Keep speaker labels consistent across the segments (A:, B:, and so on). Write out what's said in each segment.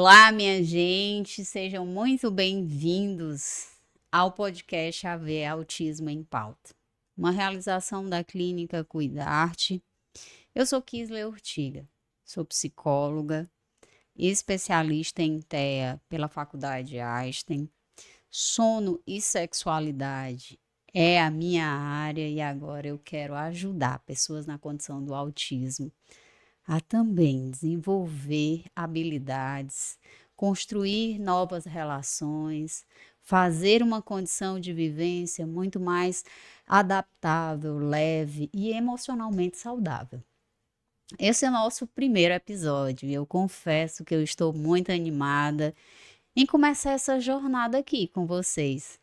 A: Olá, minha gente, sejam muito bem-vindos ao podcast AV Autismo em Pauta, uma realização da Clínica Cuidarte. Eu sou Kisler Urtiga, sou psicóloga, especialista em TEA pela Faculdade Einstein. Sono e sexualidade é a minha área e agora eu quero ajudar pessoas na condição do autismo a também desenvolver habilidades, construir novas relações, fazer uma condição de vivência muito mais adaptável, leve e emocionalmente saudável. Esse é o nosso primeiro episódio e eu confesso que eu estou muito animada em começar essa jornada aqui com vocês.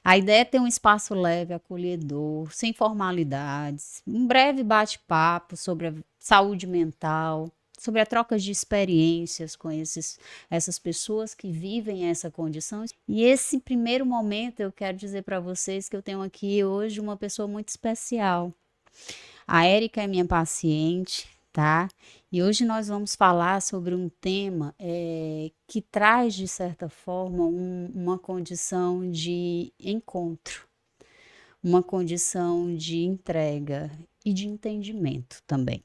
A: A ideia é ter um espaço leve, acolhedor, sem formalidades, um breve bate-papo sobre a saúde mental, sobre a troca de experiências com essas pessoas que vivem essa condição. E esse primeiro momento eu quero dizer para vocês que eu tenho aqui hoje uma pessoa muito especial. A Érica é minha paciente, tá? E hoje nós vamos falar sobre um tema que traz, de certa forma, uma condição de encontro, uma condição de entrega e de entendimento também.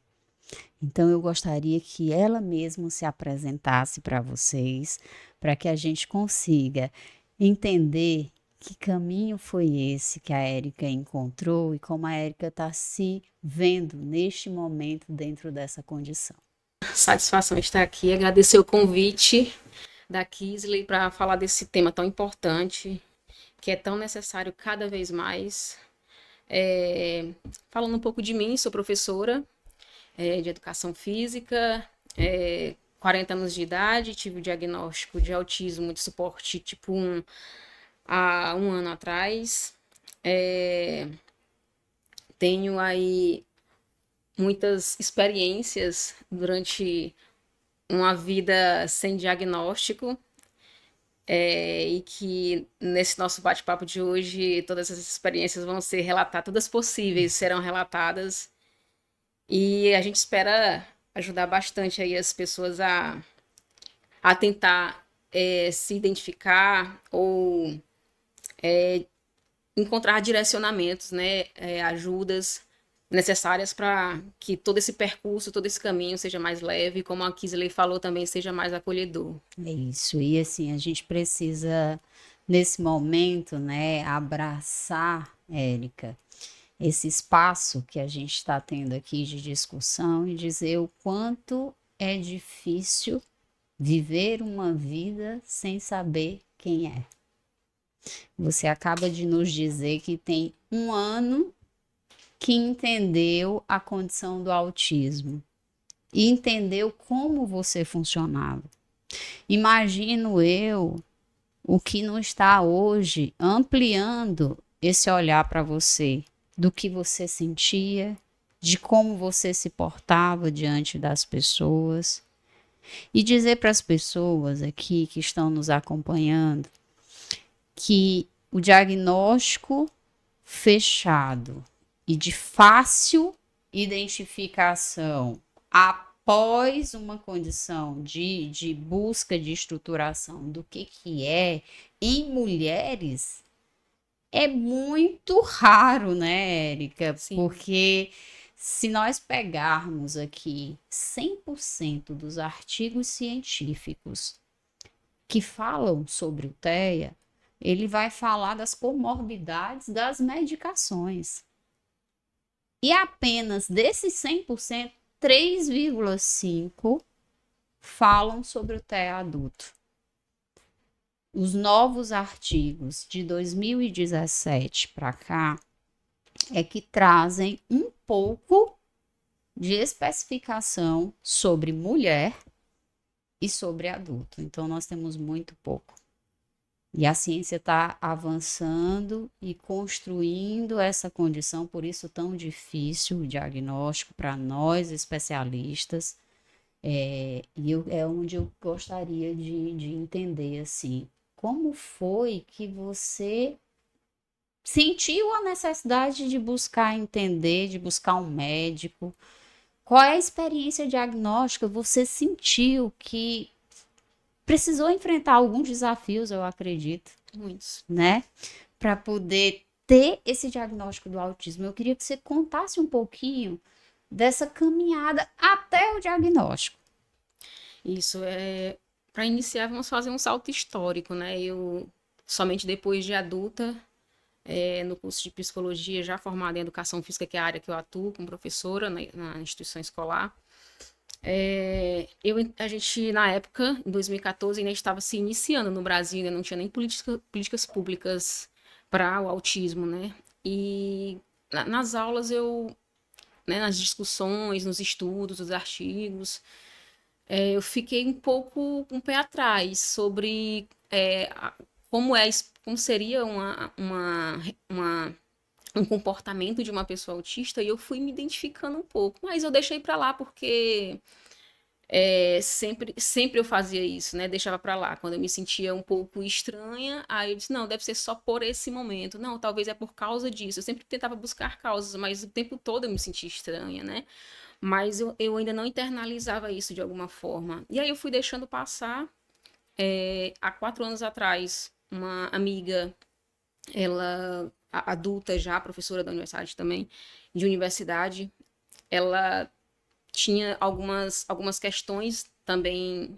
A: Então, eu gostaria que ela mesma se apresentasse para vocês, para que a gente consiga entender que caminho foi esse que a Érica encontrou e como a Érica está se vendo neste momento dentro dessa condição.
B: Satisfação estar aqui, agradecer o convite da Kisler para falar desse tema tão importante, que é tão necessário cada vez mais. Falando um pouco de mim, sou professora de educação física, 40 anos de idade, tive o diagnóstico de autismo de suporte tipo 1 há um ano atrás. Tenho aí muitas experiências durante uma vida sem diagnóstico, e que nesse nosso bate-papo de hoje todas essas experiências vão ser relatadas, todas possíveis serão relatadas, e a gente espera ajudar bastante aí as pessoas a tentar se identificar ou encontrar direcionamentos, né, ajudas necessárias para que todo esse percurso, todo esse caminho seja mais leve, como a Kisler falou também, seja mais acolhedor.
A: É isso, e assim, a gente precisa, nesse momento, né, abraçar, Érica, esse espaço que a gente está tendo aqui de discussão e dizer o quanto é difícil viver uma vida sem saber quem é. Você acaba de nos dizer que tem um ano que entendeu a condição do autismo e entendeu como você funcionava. Imagino eu o que não está hoje ampliando esse olhar para você, do que você sentia, de como você se portava diante das pessoas. E dizer para as pessoas aqui que estão nos acompanhando que o diagnóstico fechado e de fácil identificação após uma condição de busca de estruturação do que é em mulheres é muito raro, né, Érica?
B: Sim.
A: Porque se nós pegarmos aqui 100% dos artigos científicos que falam sobre o TEA, ele vai falar das comorbidades das medicações. E apenas desses 100%, 3,5% falam sobre o TEA adulto. Os novos artigos de 2017 para cá é que trazem um pouco de especificação sobre mulher e sobre adulto. Então, nós temos muito pouco. E a ciência está avançando e construindo essa condição, por isso tão difícil o diagnóstico para nós especialistas. E é onde eu gostaria de entender, assim, como foi que você sentiu a necessidade de buscar entender, de buscar um médico? Qual é a experiência diagnóstica? Você sentiu que precisou enfrentar alguns desafios, eu acredito,
B: Muitos.
A: né? Para poder ter esse diagnóstico do autismo. Eu queria que você contasse um pouquinho dessa caminhada até o diagnóstico.
B: Isso é. Para iniciar, vamos fazer um salto histórico, né? Eu, somente depois de adulta, no curso de psicologia, já formada em educação física, que é a área que eu atuo como professora na instituição escolar, a gente, na época, em 2014, ainda estava se iniciando no Brasil, ainda não tinha nem políticas públicas para o autismo, né? E nas aulas né, nas discussões, nos estudos, nos artigos, eu fiquei um pouco com o pé atrás sobre como como seria um comportamento de uma pessoa autista, e eu fui me identificando um pouco, mas eu deixei para lá porque sempre eu fazia isso, né? Deixava para lá. Quando eu me sentia um pouco estranha, aí eu disse, não, deve ser só por esse momento. Não, talvez é por causa disso. Eu sempre tentava buscar causas, mas o tempo todo eu me sentia estranha, né? Mas eu ainda não internalizava isso de alguma forma. E aí eu fui deixando passar. Há 4 anos atrás, uma amiga, ela, adulta já, professora da universidade também, de universidade, ela tinha algumas questões também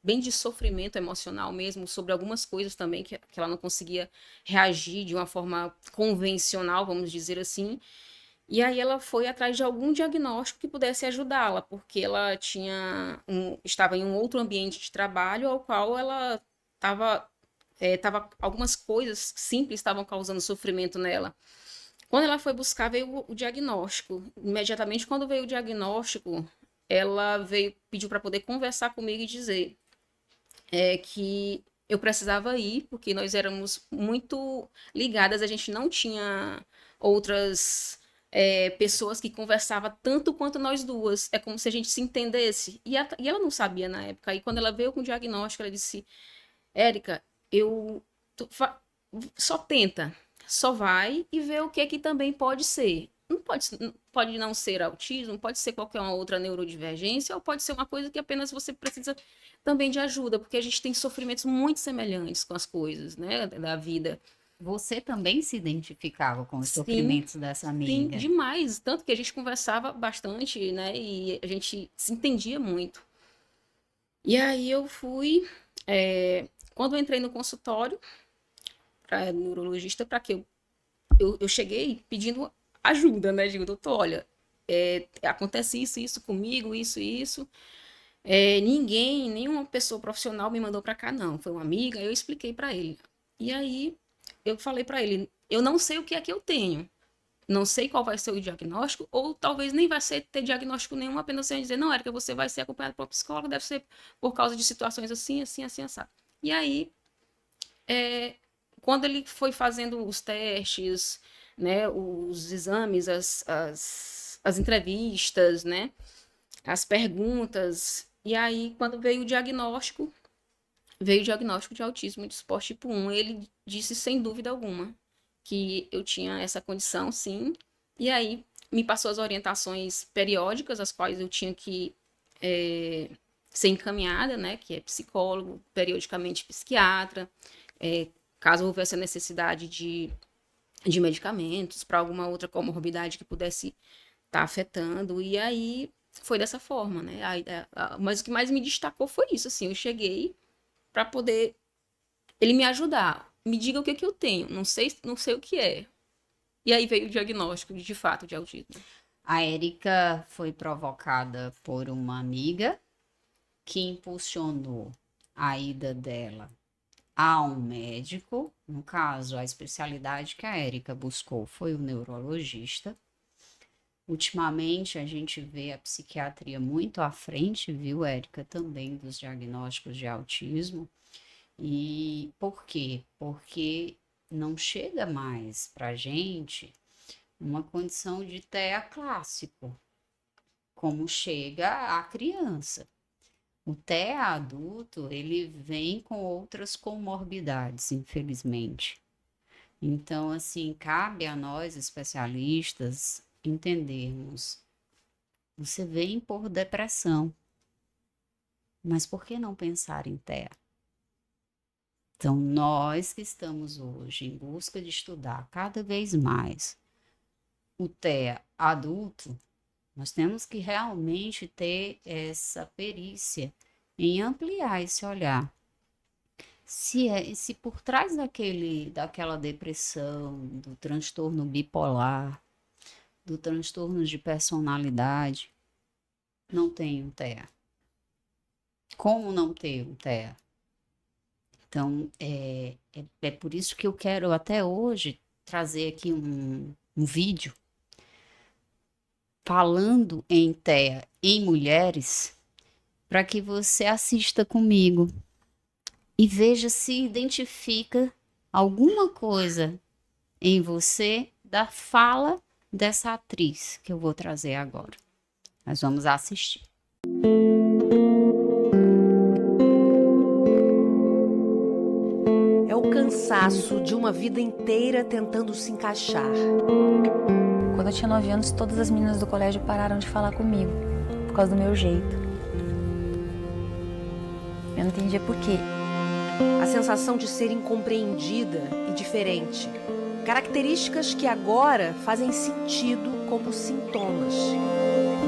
B: bem de sofrimento emocional mesmo, sobre algumas coisas também que ela não conseguia reagir de uma forma convencional, vamos dizer assim. E aí ela foi atrás de algum diagnóstico que pudesse ajudá-la, porque ela estava em um outro ambiente de trabalho ao qual ela algumas coisas simples estavam causando sofrimento nela. Quando ela foi buscar, veio o diagnóstico. Imediatamente, quando veio o diagnóstico, ela pediu para poder conversar comigo e dizer que eu precisava ir, porque nós éramos muito ligadas, a gente não tinha outras pessoas que conversavam tanto quanto nós duas. É como se a gente se entendesse. E ela não sabia na época. E quando ela veio com o diagnóstico, ela disse: Érica, eu. Só tenta, só vai e vê o que é que também pode ser. Pode não ser autismo, pode ser qualquer uma outra neurodivergência, ou pode ser uma coisa que apenas você precisa também de ajuda, porque a gente tem sofrimentos muito semelhantes com as coisas, né, da vida.
A: Você também se identificava com os
B: Sim,
A: sofrimentos dessa
B: sim,
A: amiga.
B: demais. Tanto que a gente conversava bastante, né, e a gente se entendia muito. E aí eu fui, quando eu entrei no consultório, para neurologista, para que eu cheguei pedindo ajuda, né? Digo, doutor, olha, acontece isso comigo, isso. Nenhuma pessoa profissional me mandou para cá, não. Foi uma amiga, eu expliquei para ele. E aí eu falei para ele, eu não sei o que é que eu tenho. Não sei qual vai ser o diagnóstico, ou talvez nem vai ter diagnóstico nenhum, apenas você dizer, não, Érica, você vai ser acompanhado por psicólogo, deve ser por causa de situações assim, assim, assim, assim. E aí é, quando ele foi fazendo os testes, né, os exames, as entrevistas, né, as perguntas, e aí quando veio o diagnóstico de autismo de suporte tipo 1, ele disse sem dúvida alguma que eu tinha essa condição, sim, e aí me passou as orientações periódicas, as quais eu tinha que é, ser encaminhada, né, que é psicólogo, periodicamente psiquiatra, é, caso houvesse a necessidade de medicamentos para alguma outra comorbidade que pudesse estar afetando. E aí foi dessa forma, né? Mas o que mais me destacou foi isso, assim, eu cheguei para poder ele me ajudar. Me diga o que eu tenho, não sei o que é. E aí veio o diagnóstico de fato de autismo.
A: A Érica foi provocada por uma amiga que impulsionou a ida dela a um médico. No caso, a especialidade que a Érica buscou foi o neurologista. Ultimamente, a gente vê a psiquiatria muito à frente, viu, Érica, também dos diagnósticos de autismo. E por quê? Porque não chega mais para a gente uma condição de TEA clássico, como chega a criança. O TEA adulto, ele vem com outras comorbidades, infelizmente. Então, assim, cabe a nós, especialistas, entendermos. Você vem por depressão, Mas por que não pensar em TEA? Então, nós que estamos hoje em busca de estudar cada vez mais o TEA adulto, nós temos que realmente ter essa perícia em ampliar esse olhar. Se por trás daquela depressão, do transtorno bipolar, do transtorno de personalidade, não tem um TEA. Como não ter um TEA? Então, é por isso que eu quero até hoje trazer aqui um vídeo falando em TEA em mulheres, para que você assista comigo e veja se identifica alguma coisa em você da fala dessa atriz que eu vou trazer agora. Nós vamos assistir.
C: É o cansaço de uma vida inteira tentando se encaixar.
D: Quando eu tinha 9 anos, todas as meninas do colégio pararam de falar comigo, por causa do meu jeito. Eu não entendia por quê.
C: A sensação de ser incompreendida e diferente. Características que agora fazem sentido como sintomas.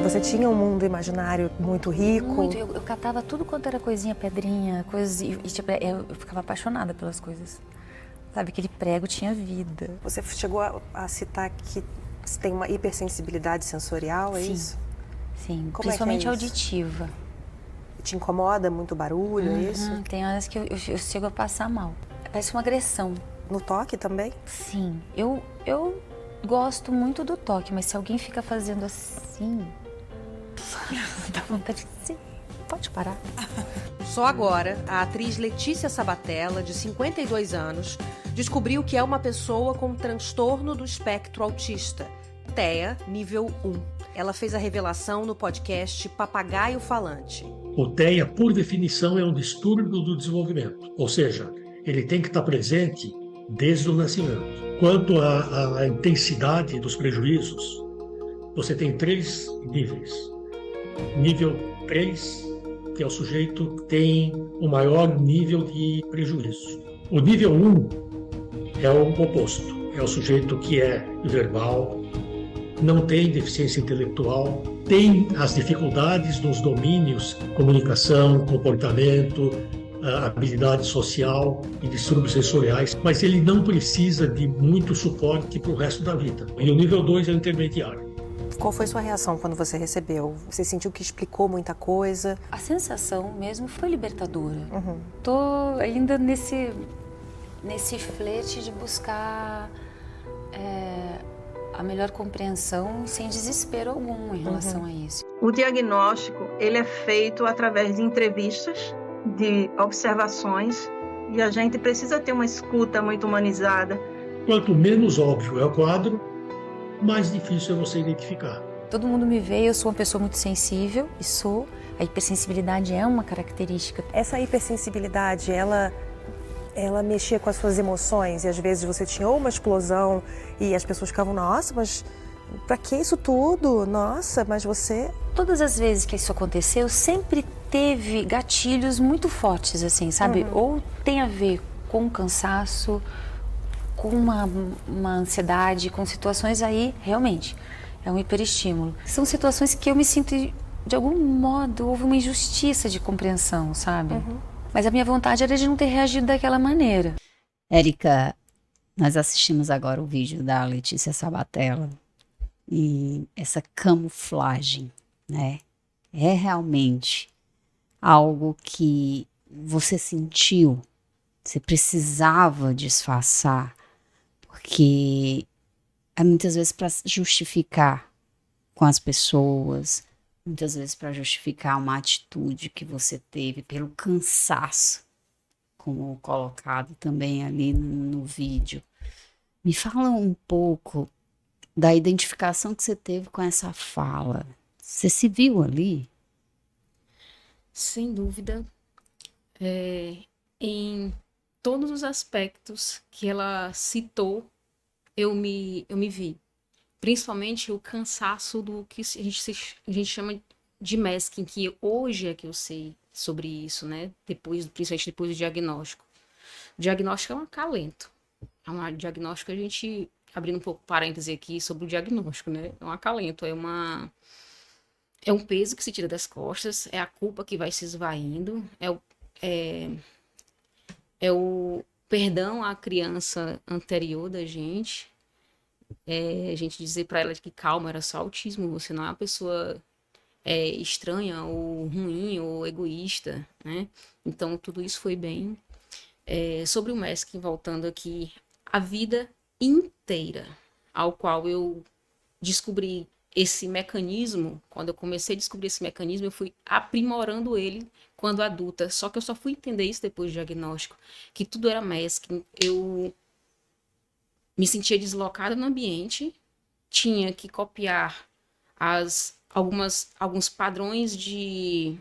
E: Você tinha um mundo imaginário muito rico?
D: Muito, eu catava tudo quanto era coisinha, pedrinha, coisas, e tipo, eu ficava apaixonada pelas coisas. Sabe, aquele prego tinha vida.
E: Você chegou a citar que você tem uma hipersensibilidade sensorial, é
D: Sim.
E: isso?
D: Sim,
E: Como
D: principalmente
E: é isso?
D: auditiva.
E: Te incomoda muito barulho, é isso?
D: Tem horas que eu chego a passar mal. Parece uma agressão.
E: No toque também?
D: Sim, eu gosto muito do toque, mas se alguém fica fazendo assim, dá vontade de dizer, pode parar.
C: Só agora, a atriz Letícia Sabatella, de 52 anos, descobriu que é uma pessoa com transtorno do espectro autista, TEA nível 1. Ela fez a revelação no podcast Papagaio Falante.
F: O TEA, por definição, é um distúrbio do desenvolvimento, ou seja, ele tem que estar presente desde o nascimento. Quanto à intensidade dos prejuízos, você tem 3 níveis. Nível 3, que é o sujeito que tem o maior nível de prejuízo. O nível 1 é o oposto, é o sujeito que é verbal, não tem deficiência intelectual, tem as dificuldades nos domínios comunicação, comportamento, habilidade social e distúrbios sensoriais, mas ele não precisa de muito suporte para o resto da vida. E o nível 2 é o intermediário.
E: Qual foi sua reação quando você recebeu? Você sentiu que explicou muita coisa?
D: A sensação mesmo foi libertadora.
E: Uhum.
D: Tô ainda nesse flerte de buscar a melhor compreensão sem desespero algum em relação a isso.
G: O diagnóstico, ele é feito através de entrevistas, de observações, e a gente precisa ter uma escuta muito humanizada.
F: Quanto menos óbvio é o quadro, mais difícil é você identificar.
D: Todo mundo me vê, eu sou uma pessoa muito sensível, e sou. A hipersensibilidade é uma característica.
E: Essa hipersensibilidade, ela mexia com as suas emoções e às vezes você tinha ou uma explosão e as pessoas ficavam, nossa, mas pra que isso tudo? Nossa, mas você...
D: Todas as vezes que isso aconteceu, sempre teve gatilhos muito fortes, assim, sabe? Ou tem a ver com cansaço, com uma ansiedade, com situações aí, realmente, é um hiperestímulo. São situações que eu me sinto, de algum modo, houve uma injustiça de compreensão, sabe? Mas a minha vontade era de não ter reagido daquela maneira.
A: Érica, nós assistimos agora o vídeo da Letícia Sabatella e essa camuflagem, né? É realmente algo que você sentiu, você precisava disfarçar, porque é muitas vezes para justificar com as pessoas, muitas vezes para justificar uma atitude que você teve pelo cansaço, como colocado também ali no vídeo. Me fala um pouco da identificação que você teve com essa fala. Você se viu ali?
B: Sem dúvida, em todos os aspectos que ela citou, eu me vi. Principalmente o cansaço do que a gente chama de masking, que hoje é que eu sei sobre isso, né? Principalmente depois do diagnóstico. O diagnóstico é um acalento. É um diagnóstico, a gente, abrindo um pouco parêntese aqui sobre o diagnóstico, né? É um acalento, é um peso que se tira das costas, é a culpa que vai se esvaindo, é o perdão à criança anterior da gente, a gente dizer para ela que calma, era só autismo, você não é uma pessoa estranha ou ruim ou egoísta, né? Então tudo isso foi bem. Sobre o masking, voltando aqui, a vida inteira ao qual eu descobri esse mecanismo, quando eu comecei a descobrir esse mecanismo, eu fui aprimorando ele quando adulta, só que eu só fui entender isso depois do diagnóstico, que tudo era masking. Eu me sentia deslocada no ambiente, tinha que copiar alguns padrões de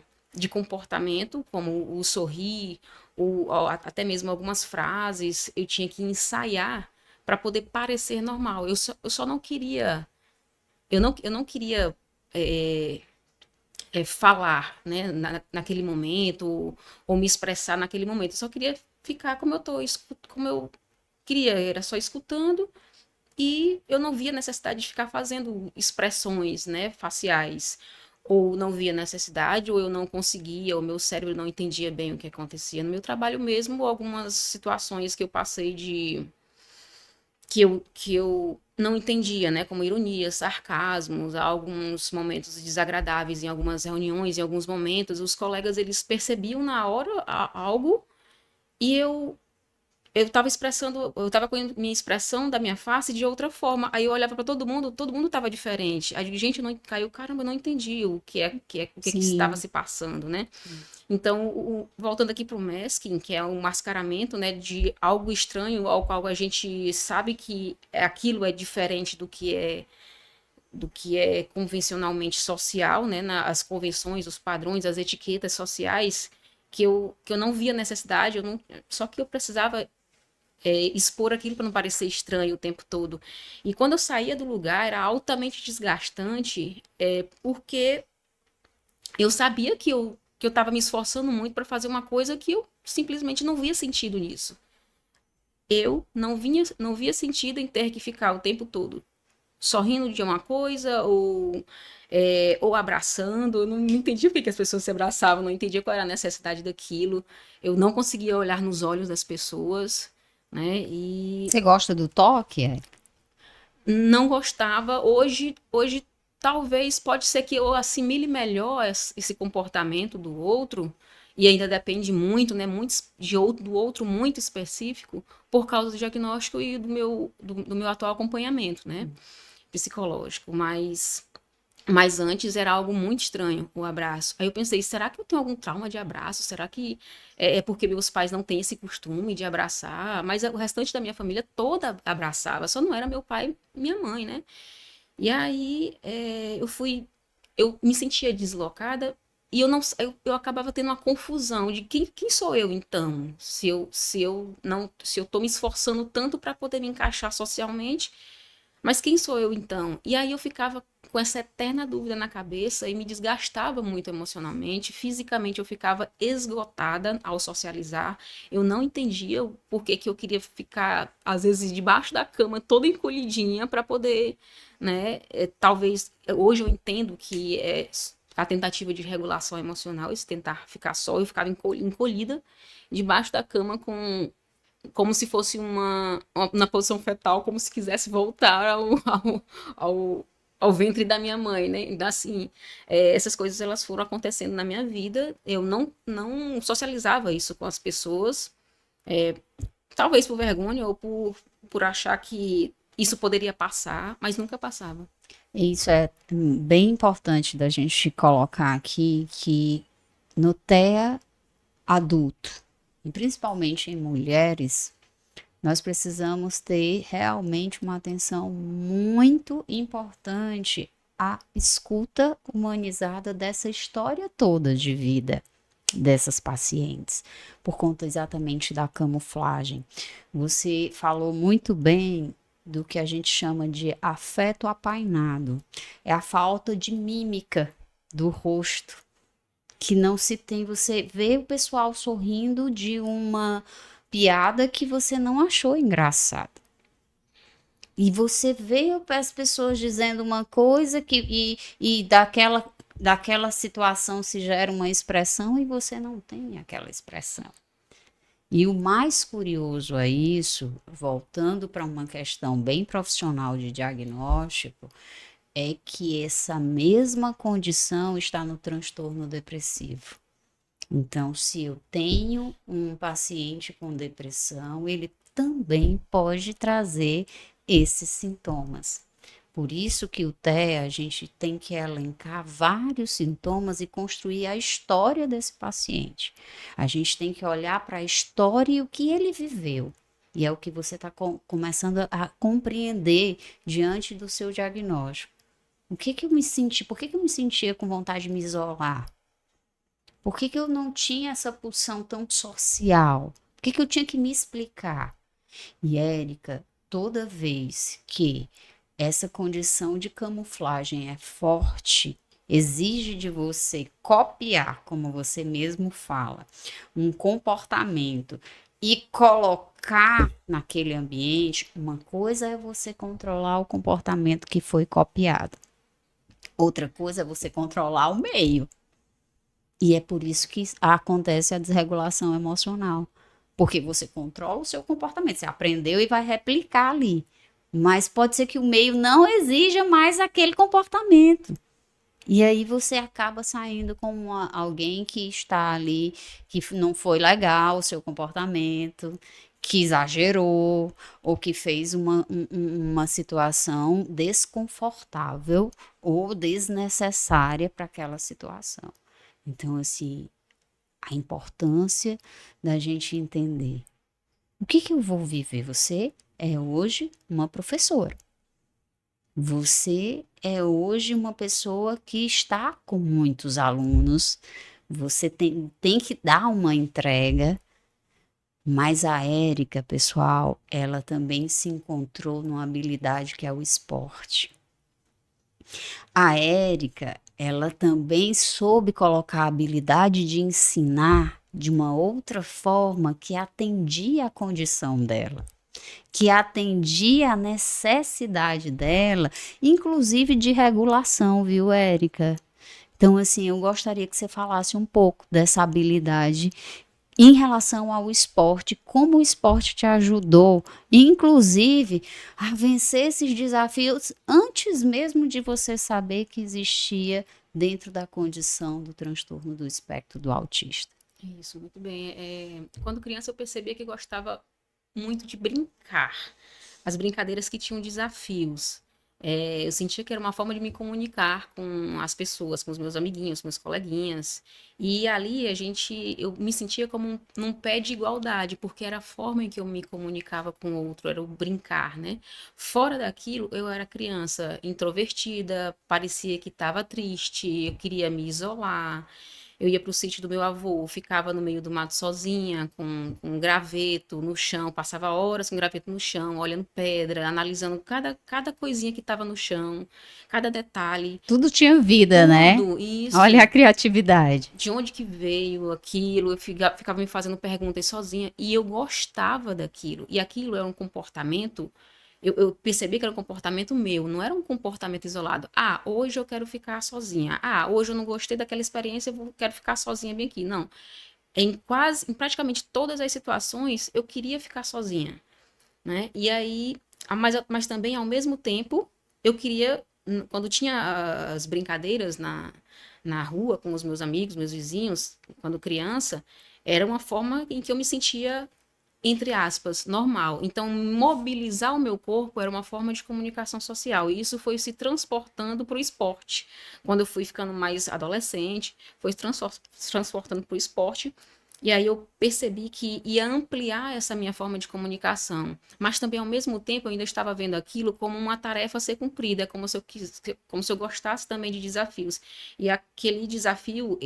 B: comportamento, como o sorrir, ou até mesmo algumas frases, eu tinha que ensaiar para poder parecer normal. Eu só não queria, eu não queria falar, né, naquele momento, ou me expressar naquele momento. Eu só queria ficar como eu queria, era só escutando, e eu não via necessidade de ficar fazendo expressões, né, faciais. Ou não via necessidade, ou eu não conseguia, ou meu cérebro não entendia bem o que acontecia no meu trabalho mesmo, ou algumas situações que eu passei que eu não entendia, né, como ironia, sarcasmos, alguns momentos desagradáveis em algumas reuniões, em alguns momentos, os colegas, eles percebiam na hora algo, e eu estava com a minha expressão da minha face de outra forma. Aí eu olhava para todo mundo estava diferente. A gente não caiu, caramba, eu não entendi o que estava se passando, né? Então, voltando aqui para o masking, que é um mascaramento, né, de algo estranho ao qual a gente sabe que aquilo é diferente do que é convencionalmente social, né, as convenções, os padrões, as etiquetas sociais, que eu não via necessidade, só que eu precisava expor aquilo para não parecer estranho o tempo todo. E quando eu saía do lugar, era altamente desgastante, porque eu sabia que eu estava me esforçando muito para fazer uma coisa que eu simplesmente não via sentido nisso. Eu não via sentido em ter que ficar o tempo todo sorrindo de uma coisa ou abraçando. Eu não entendia por que as pessoas se abraçavam, não entendia qual era a necessidade daquilo. Eu não conseguia olhar nos olhos das pessoas, né? E
A: Você gosta do toque?
B: não gostava. Hoje talvez pode ser que eu assimile melhor esse comportamento do outro, e ainda depende muito, né, do outro muito específico, por causa do diagnóstico e do meu atual acompanhamento, né, psicológico. Mas antes era algo muito estranho, o abraço. Aí eu pensei, será que eu tenho algum trauma de abraço? Será que é porque meus pais não têm esse costume de abraçar? Mas o restante da minha família toda abraçava, só não era meu pai e minha mãe, né? E aí eu me sentia deslocada e eu acabava tendo uma confusão de quem sou eu então? Se eu tô me esforçando tanto para poder me encaixar socialmente, mas quem sou eu então? E aí eu ficava com essa eterna dúvida na cabeça e me desgastava muito emocionalmente, fisicamente eu ficava esgotada ao socializar. Eu não entendia o porquê que eu queria ficar, às vezes, debaixo da cama, toda encolhidinha, para poder, né? Talvez, hoje eu entendo que é a tentativa de regulação emocional, esse tentar ficar só, eu ficava encolhida debaixo da cama como se fosse na posição fetal, como se quisesse voltar ao ventre da minha mãe, né? Então, assim, essas coisas elas foram acontecendo na minha vida. Eu não socializava isso com as pessoas, talvez por vergonha ou por achar que isso poderia passar, mas nunca passava.
A: Isso é bem importante da gente colocar aqui, que no TEA adulto, e principalmente em mulheres, nós precisamos ter realmente uma atenção muito importante à escuta humanizada dessa história toda de vida dessas pacientes, por conta exatamente da camuflagem. Você falou muito bem do que a gente chama de afeto apainado. É a falta de mímica do rosto. que não se tem, você vê o pessoal sorrindo de uma piada que você não achou engraçada. E você vê as pessoas dizendo uma coisa e daquela situação se gera uma expressão e você não tem aquela expressão. E o mais curioso a isso, voltando para uma questão bem profissional de diagnóstico, é que essa mesma condição está no transtorno depressivo. Então, se eu tenho um paciente com depressão, ele também pode trazer esses sintomas. Por isso que o TEA, a gente tem que elencar vários sintomas e construir a história desse paciente. A gente tem que olhar para a história e o que ele viveu. E é o que você está começando a compreender diante do seu diagnóstico. Por que eu me sentia com vontade de me isolar? Por que eu não tinha essa pulsão tão social? Por que eu tinha que me explicar? E, Érica, toda vez que essa condição de camuflagem é forte, exige de você copiar, como você mesmo fala, um comportamento e colocar naquele ambiente, uma coisa é você controlar o comportamento que foi copiado. Outra coisa é você controlar o meio. E é por isso que acontece a desregulação emocional. Porque você controla o seu comportamento, você aprendeu e vai replicar ali. Mas pode ser que o meio não exija mais aquele comportamento. E aí você acaba saindo como alguém que está ali, que não foi legal o seu comportamento, que exagerou, ou que fez uma situação desconfortável ou desnecessária para aquela situação. Então, assim, a importância da gente entender o que eu vou viver. Você é hoje uma professora. Você é hoje uma pessoa que está com muitos alunos. Você tem que dar uma entrega. Mas a Érica, pessoal, ela também se encontrou numa habilidade que é o esporte. A Érica, ela também soube colocar a habilidade de ensinar de uma outra forma que atendia a condição dela, que atendia a necessidade dela, inclusive de regulação, viu, Érica? Então, assim, eu gostaria que você falasse um pouco dessa habilidade em relação ao esporte, como o esporte te ajudou, inclusive, a vencer esses desafios antes mesmo de você saber que existia dentro da condição do transtorno do espectro do autista.
B: Isso, muito bem. Quando criança eu percebia que gostava muito de brincar. As brincadeiras que tinham desafios. Eu sentia que era uma forma de me comunicar com as pessoas, com os meus amiguinhos, meus coleguinhas. E ali eu me sentia como num pé de igualdade, porque era a forma em que eu me comunicava com o outro, era o brincar, né? Fora daquilo, eu era criança introvertida, parecia que estava triste, eu queria me isolar. Eu ia para o sítio do meu avô, ficava no meio do mato sozinha, com um graveto no chão, passava horas com graveto no chão, olhando pedra, analisando cada coisinha que estava no chão, cada detalhe.
A: Tudo tinha vida, né?
B: Tudo, isso.
A: Olha a criatividade.
B: De onde que veio aquilo? Eu ficava me fazendo perguntas sozinha e eu gostava daquilo. E aquilo era um comportamento. Eu percebi que era um comportamento meu, não era um comportamento isolado. Ah, hoje eu quero ficar sozinha. Ah, hoje eu não gostei daquela experiência, eu quero ficar sozinha bem aqui. Não. Em praticamente todas as situações, eu queria ficar sozinha, né? E aí, mas também, ao mesmo tempo, eu queria, quando tinha as brincadeiras na rua com os meus amigos, meus vizinhos, quando criança, era uma forma em que eu me sentia, entre aspas, normal. Então, mobilizar o meu corpo era uma forma de comunicação social. E isso foi se transportando para o esporte. Quando eu fui ficando mais adolescente, foi transportando para o esporte. E aí eu percebi que ia ampliar essa minha forma de comunicação. Mas também, ao mesmo tempo, eu ainda estava vendo aquilo como uma tarefa a ser cumprida, como se eu gostasse também de desafios. E aquele desafio,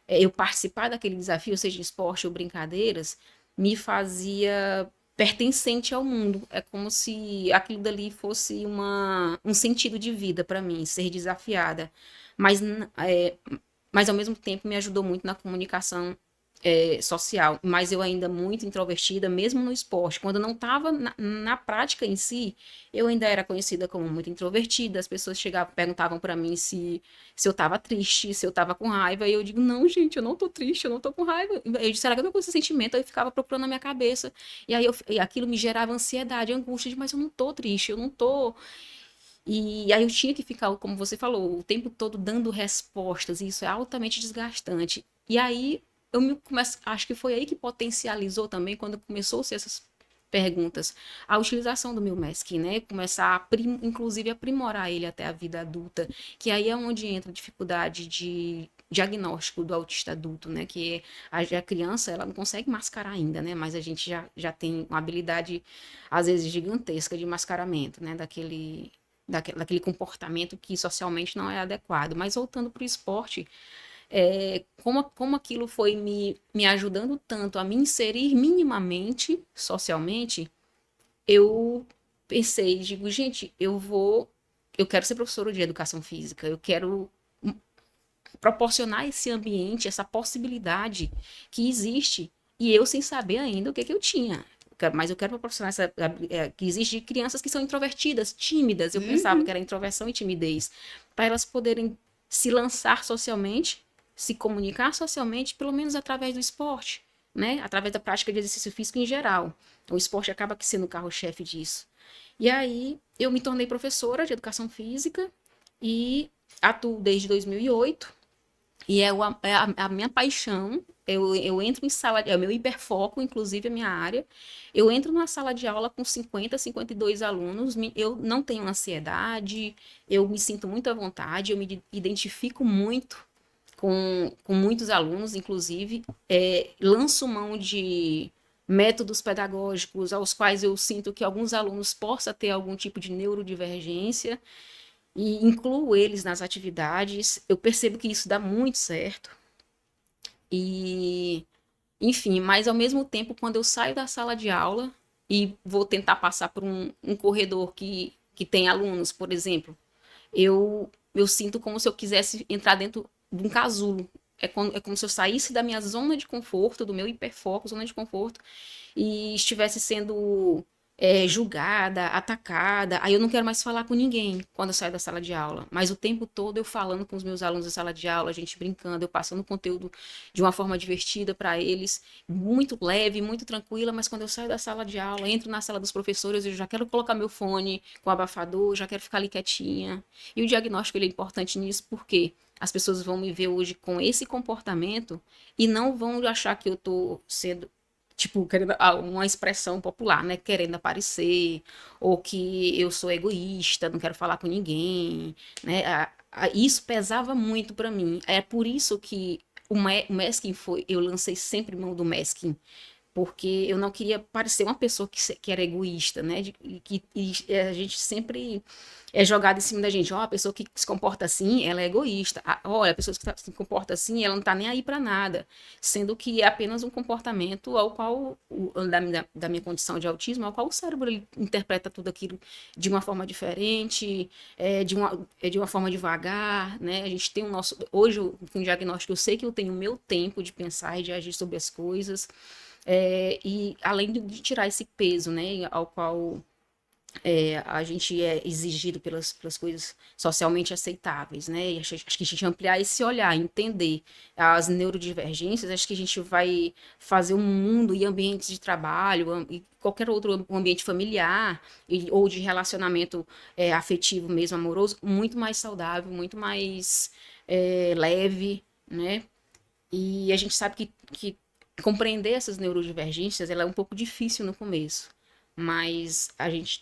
B: eu participar daquele desafio, seja esporte ou brincadeiras, me fazia pertencente ao mundo. É como se aquilo dali fosse um sentido de vida para mim, ser desafiada. mas ao mesmo tempo me ajudou muito na comunicação social, mas eu ainda muito introvertida, mesmo no esporte. Quando eu não estava na prática em si, eu ainda era conhecida como muito introvertida. As pessoas chegavam, perguntavam para mim se eu estava triste, se eu estava com raiva, e eu digo, não, gente, eu não tô triste, eu não tô com raiva. Eu disse, será que eu tô com esse sentimento? Aí eu ficava procurando na minha cabeça, e aí aquilo me gerava ansiedade, angústia, mas eu não tô triste, eu não tô... E aí eu tinha que ficar, como você falou, o tempo todo dando respostas, e isso é altamente desgastante. E aí acho que foi aí que potencializou também, quando começou a ser essas perguntas, a utilização do meu MESC, né? Começar, inclusive, a aprimorar ele até a vida adulta, que aí é onde entra a dificuldade de diagnóstico do autista adulto, né? Que a criança, ela não consegue mascarar ainda, né? Mas a gente já tem uma habilidade, às vezes, gigantesca de mascaramento, né? Daquele comportamento que socialmente não é adequado. Mas voltando para o esporte, como aquilo foi me ajudando tanto a me inserir minimamente, socialmente, eu pensei, digo, gente, eu quero ser professora de educação física, eu quero proporcionar esse ambiente, essa possibilidade que existe, e eu sem saber ainda o que eu tinha. Mas eu quero proporcionar que existe de crianças que são introvertidas, tímidas. Eu pensava que era introversão e timidez, para elas poderem se lançar socialmente, se comunicar socialmente, pelo menos através do esporte, né? Através da prática de exercício físico em geral. O esporte acaba sendo o carro-chefe disso. E aí eu me tornei professora de educação física e atuo desde 2008. E é a minha paixão. Eu entro em sala, é o meu hiperfoco, inclusive a minha área. Eu entro na sala de aula com 50, 52 alunos, eu não tenho ansiedade, eu me sinto muito à vontade, eu me identifico muito com muitos alunos, inclusive, lanço mão de métodos pedagógicos aos quais eu sinto que alguns alunos possam ter algum tipo de neurodivergência, e incluo eles nas atividades. Eu percebo que isso dá muito certo. E, enfim, mas ao mesmo tempo, quando eu saio da sala de aula e vou tentar passar por um corredor que tem alunos, por exemplo, eu sinto como se eu quisesse entrar dentro de um casulo. É como se eu saísse da minha zona de conforto, do meu hiperfoco, zona de conforto, e estivesse sendo julgada, atacada. Aí eu não quero mais falar com ninguém quando eu saio da sala de aula. Mas o tempo todo eu falando com os meus alunos da sala de aula, a gente brincando, eu passando conteúdo de uma forma divertida para eles, muito leve, muito tranquila. Mas quando eu saio da sala de aula, entro na sala dos professores, eu já quero colocar meu fone com abafador, já quero ficar ali quietinha. E o diagnóstico ele é importante nisso porque as pessoas vão me ver hoje com esse comportamento e não vão achar que eu tô sendo, tipo, querendo uma expressão popular, né? Querendo aparecer, ou que eu sou egoísta, não quero falar com ninguém, né? Isso pesava muito para mim. É por isso que o masking eu lancei sempre mão do masking, porque eu não queria parecer uma pessoa que era egoísta, né? E a gente sempre é jogado em cima da gente. Ó, a pessoa que se comporta assim, ela é egoísta. Olha, a pessoa que se comporta assim, ela não tá nem aí para nada. Sendo que é apenas um comportamento ao qual, da minha condição de autismo, ao qual o cérebro ele interpreta tudo aquilo de uma forma diferente, de uma forma devagar, né? A gente tem o nosso... Hoje, com o diagnóstico, eu sei que eu tenho o meu tempo de pensar e de agir sobre as coisas. E além de tirar esse peso, né, ao qual a gente é exigido pelas coisas socialmente aceitáveis, né, e acho que a gente ampliar esse olhar, entender as neurodivergências, acho que a gente vai fazer um mundo e ambientes de trabalho e qualquer outro ambiente familiar ou de relacionamento afetivo mesmo, amoroso, muito mais saudável, muito mais leve, né, e a gente sabe que compreender essas neurodivergências, ela é um pouco difícil no começo, mas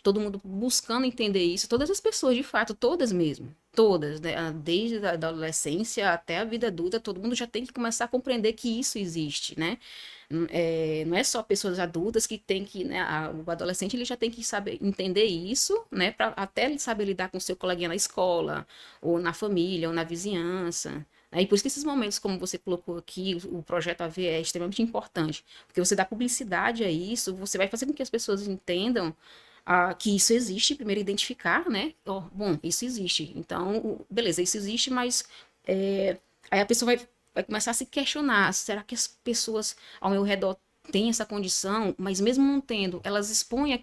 B: todo mundo buscando entender isso, todas as pessoas, de fato, todas mesmo, todas, né? Desde a adolescência até a vida adulta, todo mundo já tem que começar a compreender que isso existe, né? Não é só pessoas adultas que tem que, né, o adolescente ele já tem que saber entender isso, né, para até ele saber lidar com seu coleguinha na escola, ou na família, ou na vizinhança. E por isso que esses momentos, como você colocou aqui, o projeto AV é extremamente importante, porque você dá publicidade a isso, você vai fazer com que as pessoas entendam que isso existe, primeiro identificar, né? Bom, isso existe. Então, beleza, isso existe, mas Aí a pessoa vai começar a se questionar, será que as pessoas ao meu redor têm essa condição, mas mesmo não tendo, elas expõem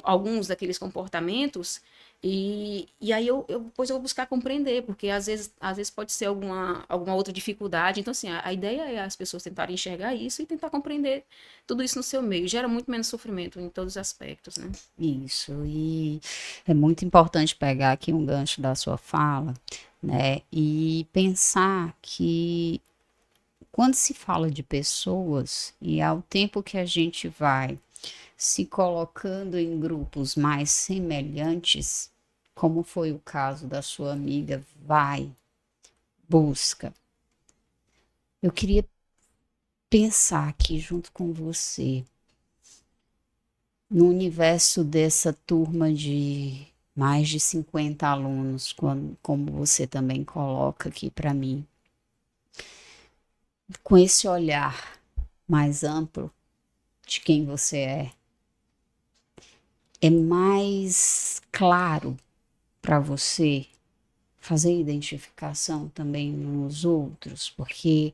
B: alguns daqueles comportamentos, e aí depois eu vou buscar compreender, porque às vezes pode ser alguma outra dificuldade. Então, assim, a ideia é as pessoas tentarem enxergar isso e tentar compreender tudo isso no seu meio. Gera muito menos sofrimento em todos os aspectos, né?
A: Isso, e é muito importante pegar aqui um gancho da sua fala, né, e pensar que quando se fala de pessoas, e ao tempo que a gente vai se colocando em grupos mais semelhantes, como foi o caso da sua amiga, busca. Eu queria pensar aqui junto com você, no universo dessa turma de mais de 50 alunos, como você também coloca aqui para mim, com esse olhar mais amplo de quem você é mais claro para você fazer identificação também nos outros, porque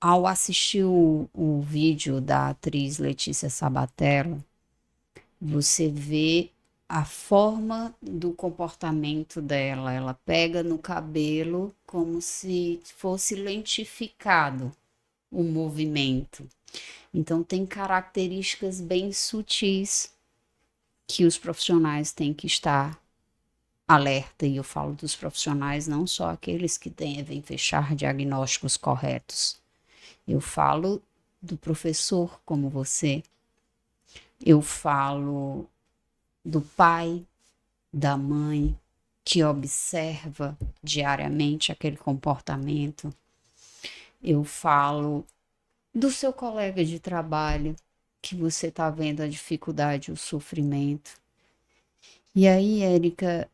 A: ao assistir o vídeo da atriz Letícia Sabatella, você vê a forma do comportamento dela. Ela pega no cabelo como se fosse lentificado o movimento. Então, tem características bem sutis que os profissionais têm que estar alerta, e eu falo dos profissionais, não só aqueles que devem fechar diagnósticos corretos. Eu falo do professor como você, eu falo do pai, da mãe, que observa diariamente aquele comportamento. Eu falo do seu colega de trabalho, que você está vendo a dificuldade, o sofrimento. E aí, Érica,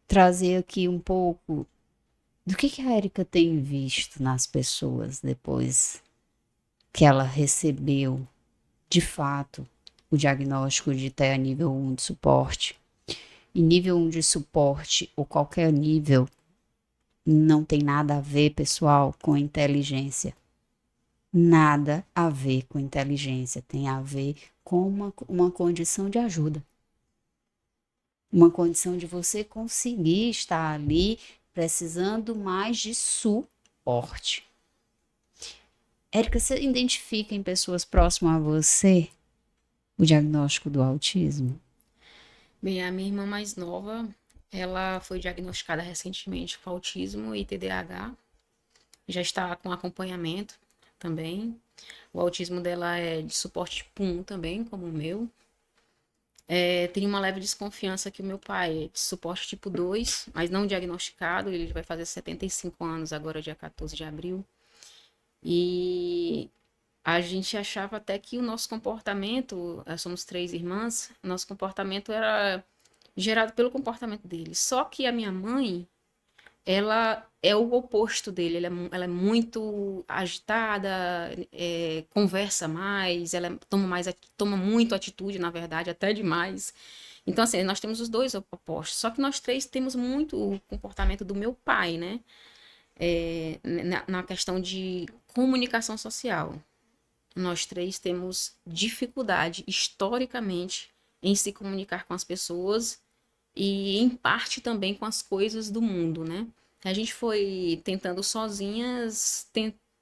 A: trazer aqui um pouco do que a Érica tem visto nas pessoas depois que ela recebeu, de fato, o diagnóstico de TEA nível 1 de suporte. E nível 1 de suporte, ou qualquer nível, não tem nada a ver, pessoal, com inteligência. Nada a ver com inteligência, tem a ver com uma condição de ajuda. Uma condição de você conseguir estar ali precisando mais de suporte. Érica, você identifica em pessoas próximas a você o diagnóstico do autismo?
B: Bem, a minha irmã mais nova, ela foi diagnosticada recentemente com autismo e TDAH. Já está com acompanhamento também. O autismo dela é de suporte tipo 1 também, como o meu. Tem uma leve desconfiança que o meu pai é de suporte tipo 2, mas não diagnosticado. Ele vai fazer 75 anos agora, dia 14 de abril. E a gente achava até que o nosso comportamento, somos 3 irmãs, nosso comportamento era gerado pelo comportamento dele. Só que a minha mãe, ela é o oposto dele. Ela é muito agitada, conversa mais, ela toma muito atitude, na verdade, até demais. Então, assim, nós temos os dois opostos. Só que nós 3 temos muito o comportamento do meu pai, né? Na questão de comunicação social. Nós 3 temos dificuldade, historicamente, em se comunicar com as pessoas e, em parte, também com as coisas do mundo, né? A gente foi tentando sozinhas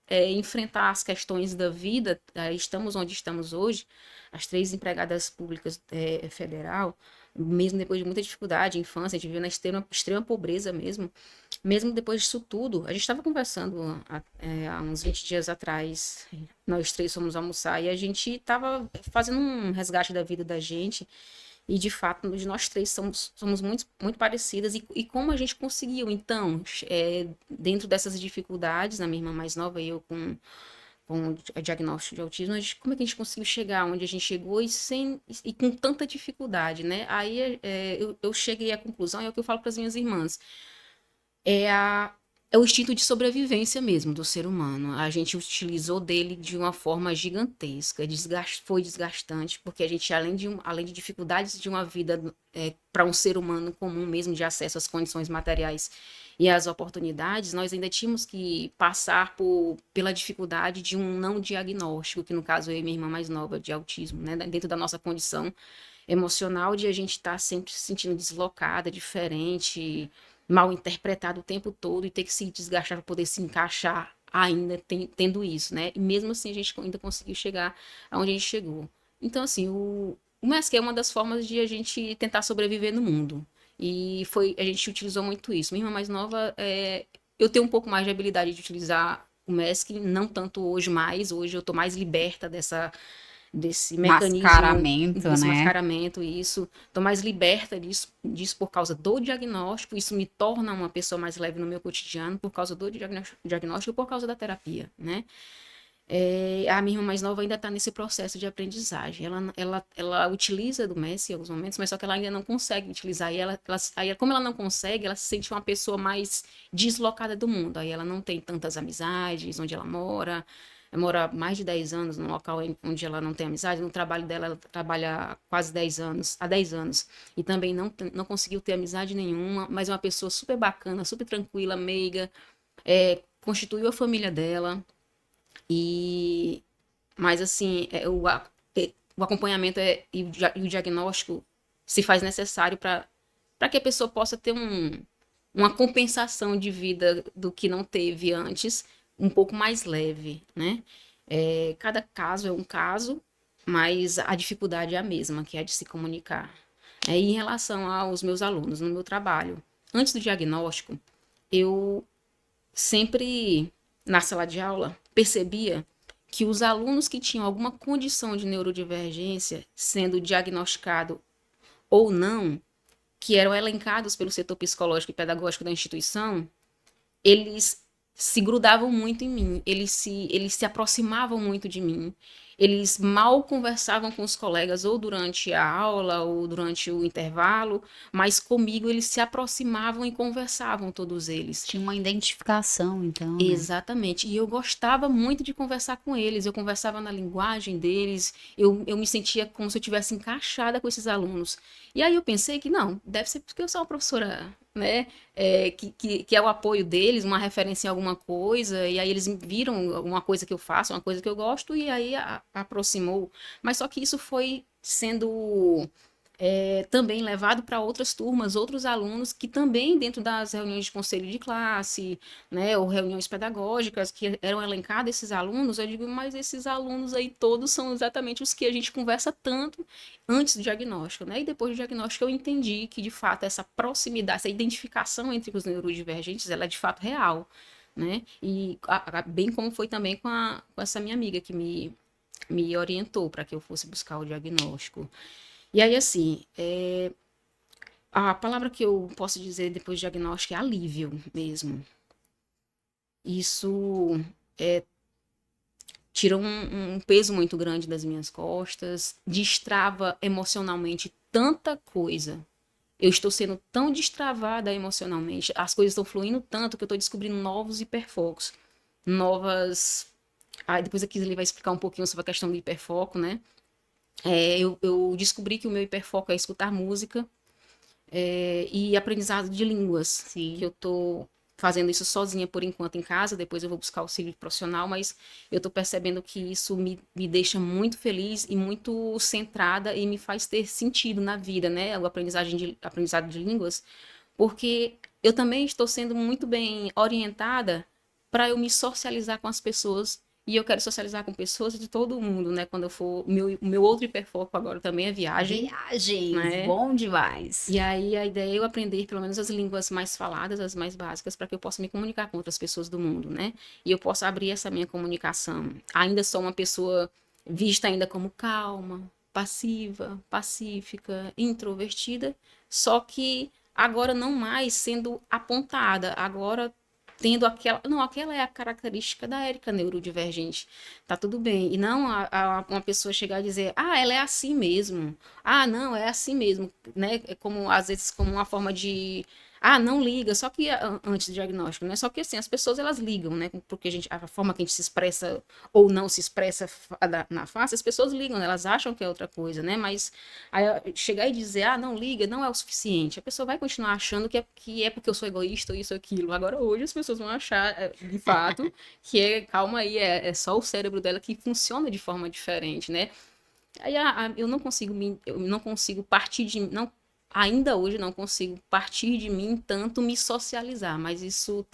B: enfrentar as questões da vida. Estamos onde estamos hoje, as 3 empregadas públicas federal, mesmo depois de muita dificuldade, infância, a gente viveu na extrema pobreza mesmo depois disso tudo. A gente estava conversando há uns 20 dias atrás, nós 3 fomos almoçar e a gente estava fazendo um resgate da vida da gente. E, de fato, nós 3 somos muito, muito parecidas. E como a gente conseguiu, então, dentro dessas dificuldades, a minha irmã mais nova e eu com o diagnóstico de autismo, como é que a gente conseguiu chegar onde a gente chegou e com tanta dificuldade, né? Aí eu cheguei à conclusão, é o que eu falo para as minhas irmãs, é o instinto de sobrevivência mesmo do ser humano. A gente utilizou dele de uma forma gigantesca, foi desgastante, porque a gente, além de dificuldades de uma vida para um ser humano comum mesmo, de acesso às condições materiais, e as oportunidades, nós ainda tínhamos que passar pela dificuldade de um não diagnóstico, que no caso eu e minha irmã mais nova, de autismo, né? Dentro da nossa condição emocional, de a gente estar sempre se sentindo deslocada, diferente, mal interpretada o tempo todo e ter que se desgastar para poder se encaixar ainda tendo isso, né? E mesmo assim a gente ainda conseguiu chegar aonde a gente chegou. Então, assim, o MESC é uma das formas de a gente tentar sobreviver no mundo. E a gente utilizou muito isso. Minha irmã mais nova, eu tenho um pouco mais de habilidade de utilizar o MESC, não tanto hoje mais. Hoje eu estou mais liberta desse mecanismo,
A: Mascaramento,
B: desse
A: né?
B: mascaramento, isso. Estou mais liberta disso por causa do diagnóstico. Isso me torna uma pessoa mais leve no meu cotidiano por causa do diagnóstico e por causa da terapia, né? A minha irmã mais nova ainda está nesse processo de aprendizagem. Ela utiliza do MESC em alguns momentos, mas só que ela ainda não consegue utilizar. Aí, como ela não consegue, ela se sente uma pessoa mais deslocada do mundo. Aí ela não tem tantas amizades onde ela mora. Ela mora mais de 10 anos num local onde ela não tem amizade. No trabalho dela, ela trabalha há quase 10 anos, e também não conseguiu ter amizade nenhuma, mas é uma pessoa super bacana, super tranquila, meiga, constituiu a família dela. Mas assim, o acompanhamento e o diagnóstico se faz necessário para que a pessoa possa ter uma compensação de vida do que não teve antes, um pouco mais leve, né? Cada caso é um caso, mas a dificuldade é a mesma, que é a de se comunicar. E em relação aos meus alunos, no meu trabalho, antes do diagnóstico, eu sempre, na sala de aula, percebia que os alunos que tinham alguma condição de neurodivergência, sendo diagnosticado ou não, que eram elencados pelo setor psicológico e pedagógico da instituição, eles se grudavam muito em mim, eles se aproximavam muito de mim, eles mal conversavam com os colegas ou durante a aula ou durante o intervalo, mas comigo eles se aproximavam e conversavam, todos eles.
A: Tinha uma identificação, então, né?
B: Exatamente. E eu gostava muito de conversar com eles. Eu conversava na linguagem deles. Eu me sentia como se eu tivesse encaixada com esses alunos. E aí eu pensei que não, deve ser porque eu sou uma professora, né? Que é o apoio deles, uma referência em alguma coisa. E aí eles viram uma coisa que eu faço, uma coisa que eu gosto, e aí aproximou. Mas só que isso foi sendo também levado para outras turmas, outros alunos que também dentro das reuniões de conselho de classe, né, ou reuniões pedagógicas que eram elencados esses alunos, eu digo, mas esses alunos aí todos são exatamente os que a gente conversa tanto antes do diagnóstico, né, e depois do diagnóstico eu entendi que de fato essa proximidade, essa identificação entre os neurodivergentes, ela é de fato real, né, e bem como foi também com essa minha amiga que me orientou para que eu fosse buscar o diagnóstico. E aí, assim, a palavra que eu posso dizer depois do diagnóstico é alívio mesmo. Isso tira um peso muito grande das minhas costas, destrava emocionalmente tanta coisa. Eu estou sendo tão destravada emocionalmente, as coisas estão fluindo tanto que eu estou descobrindo novos hiperfocos, novas... depois aqui ele vai explicar um pouquinho sobre a questão do hiperfoco, né? Eu descobri que o meu hiperfoco é escutar música e aprendizado de línguas.
A: Sim.
B: Que eu tô fazendo isso sozinha por enquanto em casa, depois eu vou buscar auxílio profissional, mas eu tô percebendo que isso me deixa muito feliz e muito centrada e me faz ter sentido na vida, né? O aprendizado de línguas, porque eu também estou sendo muito bem orientada para eu me socializar com as pessoas. E eu quero socializar com pessoas de todo mundo, né? Quando eu for... Meu outro hiperfoco agora também é viagem.
A: Viagens,
B: né?
A: Bom demais.
B: E aí a ideia é eu aprender pelo menos as línguas mais faladas, as mais básicas, para que eu possa me comunicar com outras pessoas do mundo, né? E eu possa abrir essa minha comunicação. Ainda sou uma pessoa vista ainda como calma, passiva, pacífica, introvertida, só que agora não mais sendo apontada, agora tendo aquela é a característica da Érica neurodivergente, tá tudo bem, e não uma pessoa chegar e dizer, ela é assim mesmo, não, é assim mesmo, né, como às vezes como uma forma de não liga, só que antes do diagnóstico, né? Só que assim, as pessoas elas ligam, né? Porque a forma que a gente se expressa ou não se expressa na face, as pessoas ligam, né? Elas acham que é outra coisa, né? Mas aí, chegar e dizer, não liga, não é o suficiente. A pessoa vai continuar achando que é porque eu sou egoísta ou isso ou aquilo. Agora, hoje, as pessoas vão achar, de fato, calma aí, é só o cérebro dela que funciona de forma diferente, né? Aí eu não consigo partir de não ainda hoje não consigo partir de mim tanto me socializar, mas isso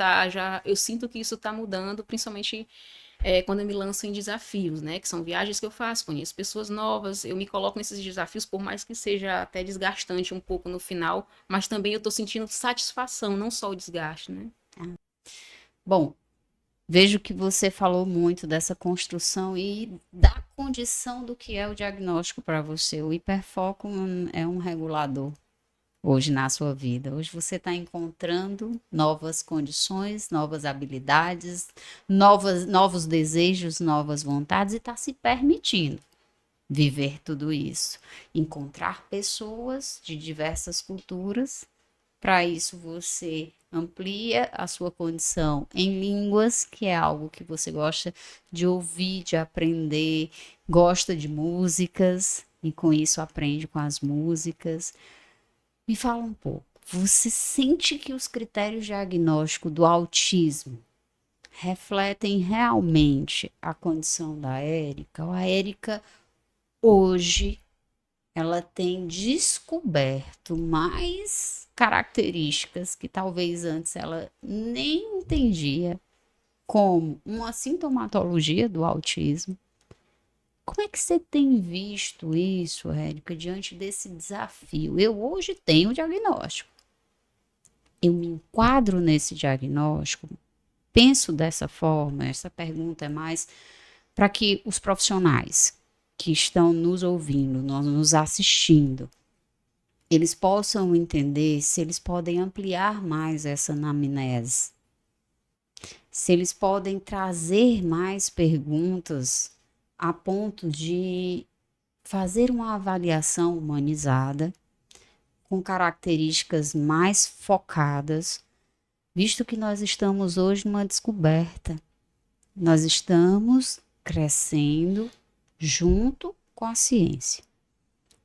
B: eu sinto que isso tá mudando, principalmente quando eu me lanço em desafios, né, que são viagens que eu faço, conheço pessoas novas, eu me coloco nesses desafios, por mais que seja até desgastante um pouco no final, mas também eu tô sentindo satisfação, não só o desgaste, né.
A: Bom, vejo que você falou muito dessa construção e da condição do que é o diagnóstico para você. O hiperfoco é um regulador hoje na sua vida. Hoje você está encontrando novas condições, novas habilidades, novos desejos, novas vontades e está se permitindo viver tudo isso. Encontrar pessoas de diversas culturas. Para isso você amplia a sua condição em línguas, que é algo que você gosta de ouvir, de aprender, gosta de músicas e com isso aprende com as músicas. Me fala um pouco, você sente que os critérios diagnósticos do autismo refletem realmente a condição da Érica? Ou a Érica hoje ela tem descoberto mais características que talvez antes ela nem entendia, como uma sintomatologia do autismo? Como é que você tem visto isso, Érica, diante desse desafio? Eu hoje tenho o diagnóstico. Eu me enquadro nesse diagnóstico? Penso dessa forma? Essa pergunta é mais para que os profissionais que estão nos ouvindo, nos assistindo, eles possam entender se eles podem ampliar mais essa anamnese, se eles podem trazer mais perguntas a ponto de fazer uma avaliação humanizada, com características mais focadas, visto que nós estamos hoje numa descoberta. Nós estamos crescendo junto com a ciência.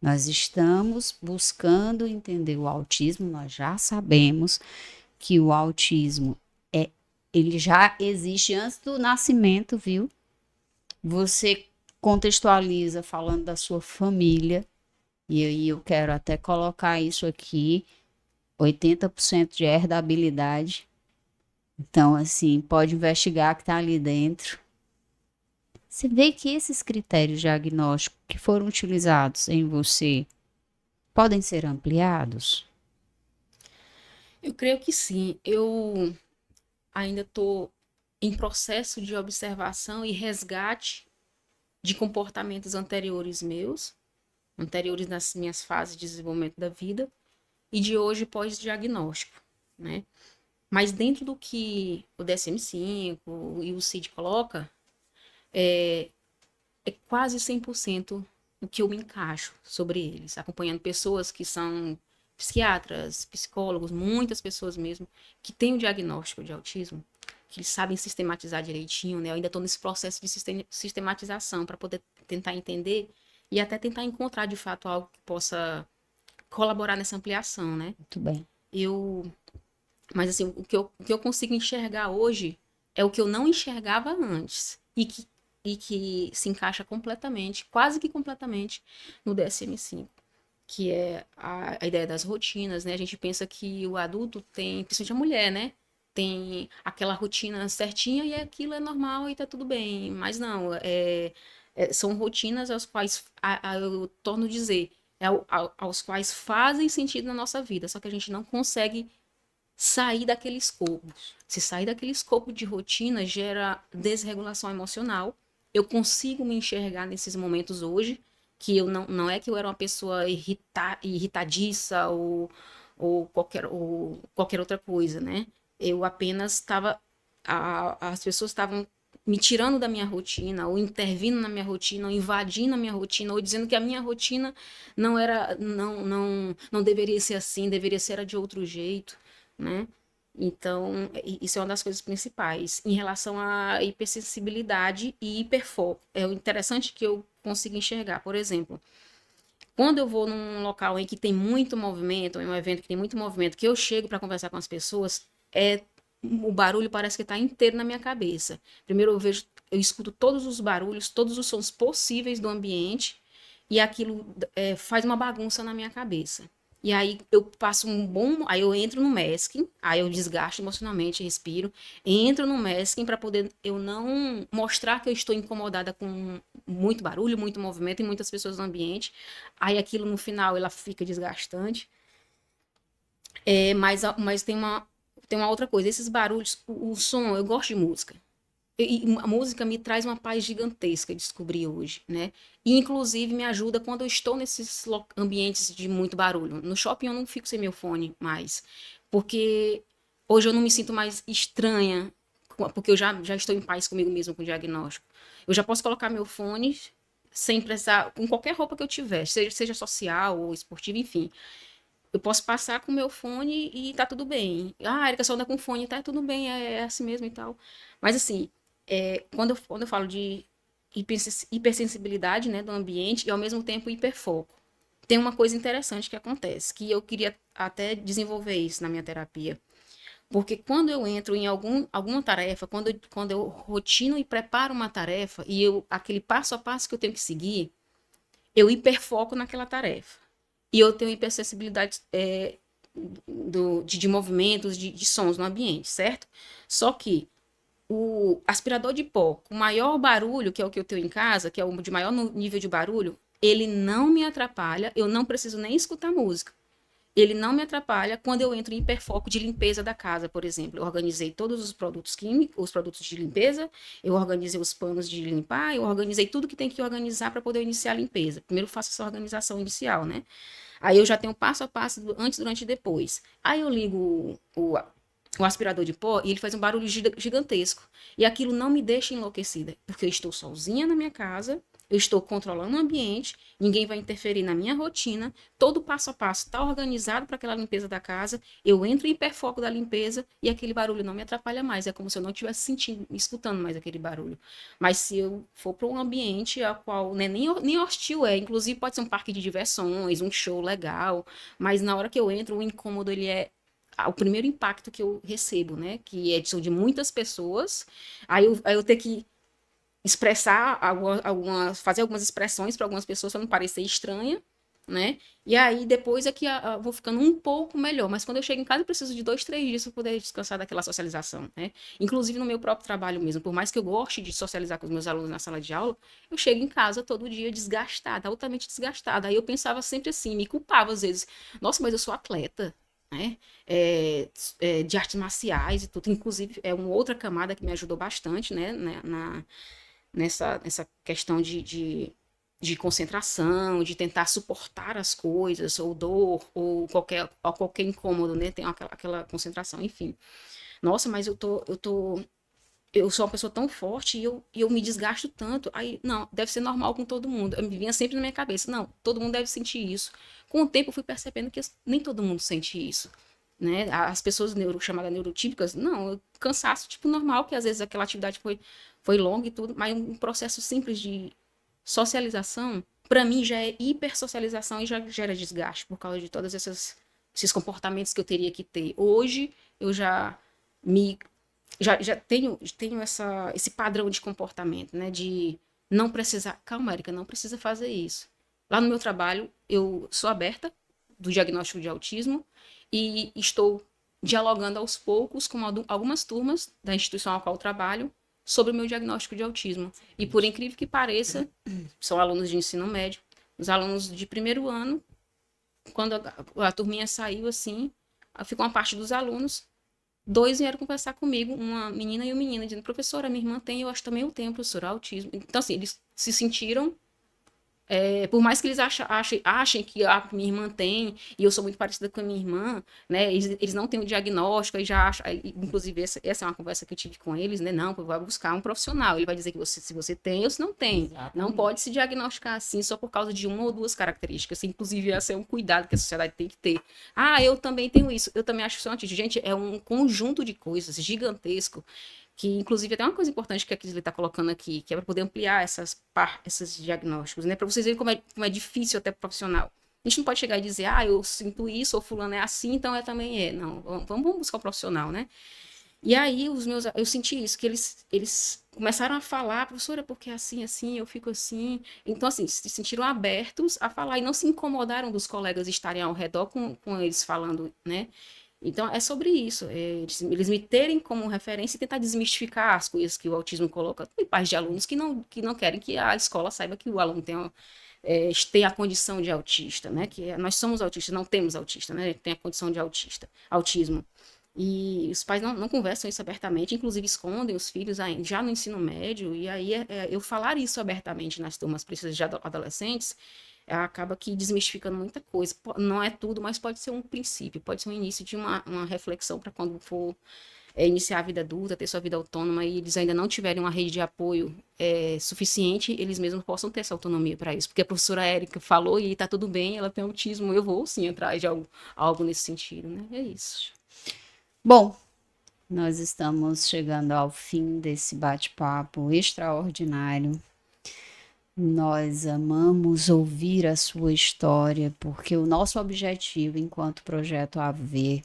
A: Nós estamos buscando entender o autismo, nós já sabemos que o autismo ele já existe antes do nascimento, viu? Você contextualiza falando da sua família, e aí eu quero até colocar isso aqui, 80% de herdabilidade. Então, assim, pode investigar que está ali dentro. Você vê que esses critérios diagnósticos que foram utilizados em você podem ser ampliados?
B: Eu creio que sim. Eu ainda estou em processo de observação e resgate de comportamentos anteriores meus, anteriores nas minhas fases de desenvolvimento da vida, e de hoje pós-diagnóstico, né? Mas dentro do que o DSM-5 e o CID coloca, é quase 100% o que eu me encaixo sobre eles, acompanhando pessoas que são psiquiatras, psicólogos, muitas pessoas mesmo, que têm o diagnóstico de autismo, que eles sabem sistematizar direitinho, né? Eu ainda estou nesse processo de sistematização para poder tentar entender e até tentar encontrar, de fato, algo que possa colaborar nessa ampliação, né?
A: Muito bem.
B: Mas, assim, o que eu consigo enxergar hoje é o que eu não enxergava antes e que se encaixa completamente, quase que completamente, no DSM-5, que é a ideia das rotinas, né? A gente pensa que o adulto tem, principalmente a mulher, né? Tem aquela rotina certinha e aquilo é normal e tá tudo bem. Mas não, são rotinas aos quais, eu torno a dizer, aos quais fazem sentido na nossa vida, só que a gente não consegue sair daquele escopo. Se sair daquele escopo de rotina gera desregulação emocional. Eu consigo me enxergar nesses momentos hoje, que eu não é que eu era uma pessoa irritadiça ou qualquer outra coisa, né? Eu apenas estava... As pessoas estavam me tirando da minha rotina, ou intervindo na minha rotina, ou invadindo a minha rotina, ou dizendo que a minha rotina não deveria ser assim, deveria ser de outro jeito. né? Então, isso é uma das coisas principais. Em relação à hipersensibilidade e hiperfoco, é interessante que eu consiga enxergar. Por exemplo, quando eu vou num local em que tem muito movimento, em um evento que tem muito movimento, que eu chego para conversar com as pessoas, o barulho parece que está inteiro na minha cabeça. Primeiro eu escuto todos os barulhos, todos os sons possíveis do ambiente, e aquilo faz uma bagunça na minha cabeça. E aí eu passo aí eu entro no masking, aí eu desgasto emocionalmente, respiro, entro no masking para poder eu não mostrar que eu estou incomodada com muito barulho, muito movimento e muitas pessoas no ambiente. Aí aquilo no final ela fica desgastante. Mas tem uma outra coisa, esses barulhos, o som, eu gosto de música. E a música me traz uma paz gigantesca, descobri hoje, né? E, inclusive, me ajuda quando eu estou nesses ambientes de muito barulho. No shopping eu não fico sem meu fone mais, porque hoje eu não me sinto mais estranha, porque eu já estou em paz comigo mesmo com o diagnóstico. Eu já posso colocar meu fone sem precisar, com qualquer roupa que eu tiver, seja social ou esportiva, enfim. Eu posso passar com o meu fone e tá tudo bem. Ah, a Erika só anda com fone, tá tudo bem, é assim mesmo e tal. Mas assim, quando eu falo de hipersensibilidade, né, do ambiente e ao mesmo tempo hiperfoco, tem uma coisa interessante que acontece, que eu queria até desenvolver isso na minha terapia. Porque quando eu entro em alguma tarefa, quando eu rotino e preparo uma tarefa, e aquele passo a passo que eu tenho que seguir, eu hiperfoco naquela tarefa. E eu tenho hipersensibilidade de movimentos, de sons no ambiente, certo? Só que o aspirador de pó, com maior barulho, que é o que eu tenho em casa, que é o de maior nível de barulho, ele não me atrapalha, eu não preciso nem escutar música. Ele não me atrapalha quando eu entro em hiperfoco de limpeza da casa, por exemplo. Eu organizei todos os produtos químicos, os produtos de limpeza, eu organizei os panos de limpar, eu organizei tudo que tem que organizar para poder iniciar a limpeza. Primeiro eu faço essa organização inicial, né? Aí eu já tenho passo a passo, antes, durante e depois. Aí eu ligo o aspirador de pó e ele faz um barulho gigantesco. E aquilo não me deixa enlouquecida, porque eu estou sozinha na minha casa, eu estou controlando o ambiente, ninguém vai interferir na minha rotina, todo passo a passo está organizado para aquela limpeza da casa, eu entro em hiperfoco da limpeza e aquele barulho não me atrapalha mais, é como se eu não estivesse sentindo, escutando mais aquele barulho. Mas se eu for para um ambiente a qual nem hostil inclusive pode ser um parque de diversões, um show legal, mas na hora que eu entro, o incômodo ele é o primeiro impacto que eu recebo, né? Que são de muitas pessoas. Aí eu tenho que expressar fazer algumas expressões para algumas pessoas para não parecer estranha, né? E aí depois é que eu vou ficando um pouco melhor. Mas quando eu chego em casa, eu preciso de 2, 3 dias para poder descansar daquela socialização, né? Inclusive no meu próprio trabalho mesmo. Por mais que eu goste de socializar com os meus alunos na sala de aula, eu chego em casa todo dia desgastada, altamente desgastada. Aí eu pensava sempre assim, me culpava às vezes. Nossa, mas eu sou atleta, né? De artes marciais e tudo. Inclusive, é uma outra camada que me ajudou bastante, né? Nessa questão de concentração, de tentar suportar as coisas, ou dor, ou qualquer incômodo, né? Tem aquela concentração, enfim. Nossa, mas eu sou uma pessoa tão forte e eu me desgasto tanto. Aí, não, deve ser normal com todo mundo. Eu me vinha sempre na minha cabeça, não, todo mundo deve sentir isso. Com o tempo, eu fui percebendo que nem todo mundo sente isso, né? As pessoas chamadas neurotípicas, não, cansaço, tipo, normal, que às vezes aquela atividade foi longa e tudo, mas um processo simples de socialização, para mim, já é hipersocialização e já gera desgaste por causa de todos esses comportamentos que eu teria que ter. Hoje, eu já tenho esse padrão de comportamento, né? De não precisar. Calma, Erika, não precisa fazer isso. Lá no meu trabalho, eu sou aberta do diagnóstico de autismo e estou dialogando aos poucos com algumas turmas da instituição ao qual eu trabalho sobre o meu diagnóstico de autismo. E por incrível que pareça, são alunos de ensino médio, os alunos de primeiro ano, quando a turminha saiu assim, ficou uma parte dos alunos, 2 vieram conversar comigo, uma menina e um menino, dizendo, professora, minha irmã tem, eu acho também eu tenho, professora, autismo. Então, assim, eles se sentiram Por mais que eles achem que a minha irmã tem, e eu sou muito parecida com a minha irmã, né? Eles não têm o diagnóstico, e já acham, inclusive essa é uma conversa que eu tive com eles, né? Não, vai buscar um profissional, ele vai dizer que se você tem ou se não tem. Exatamente. Não pode se diagnosticar assim só por causa de uma ou duas características. Inclusive, esse é um cuidado que a sociedade tem que ter. Eu também tenho isso, eu também acho isso antes. Gente, é um conjunto de coisas gigantesco. Que, inclusive, até uma coisa importante que a Kisley está colocando aqui, que é para poder ampliar esses diagnósticos, né? Para vocês verem como é difícil até pro profissional. A gente não pode chegar e dizer, eu sinto isso, ou fulano é assim, então também é. Não, vamos buscar um profissional, né? E aí, eu senti isso, que eles começaram a falar, professora, porque é assim, eu fico assim. Então, assim, se sentiram abertos a falar e não se incomodaram dos colegas estarem ao redor com eles falando, né? Então, é sobre isso, eles me terem como referência e tentar desmistificar as coisas que o autismo coloca. Tem pais de alunos que não querem que a escola saiba que o aluno tem a condição de autista, né? Nós somos autistas, não temos autista, né? Tem a condição de autismo. E os pais não conversam isso abertamente, inclusive escondem os filhos já no ensino médio, e aí eu falar isso abertamente nas turmas precisas de adolescentes, acaba que desmistificando muita coisa. Não é tudo, mas pode ser um princípio, pode ser um início de uma reflexão para quando for iniciar a vida adulta, ter sua vida autônoma, e eles ainda não tiverem uma rede de apoio suficiente, eles mesmos possam ter essa autonomia para isso. Porque a professora Érica falou e está tudo bem, ela tem autismo, eu vou sim atrás de algo nesse sentido, né? É isso.
A: Bom, nós estamos chegando ao fim desse bate-papo extraordinário. Nós amamos ouvir a sua história, porque o nosso objetivo enquanto Projeto AV,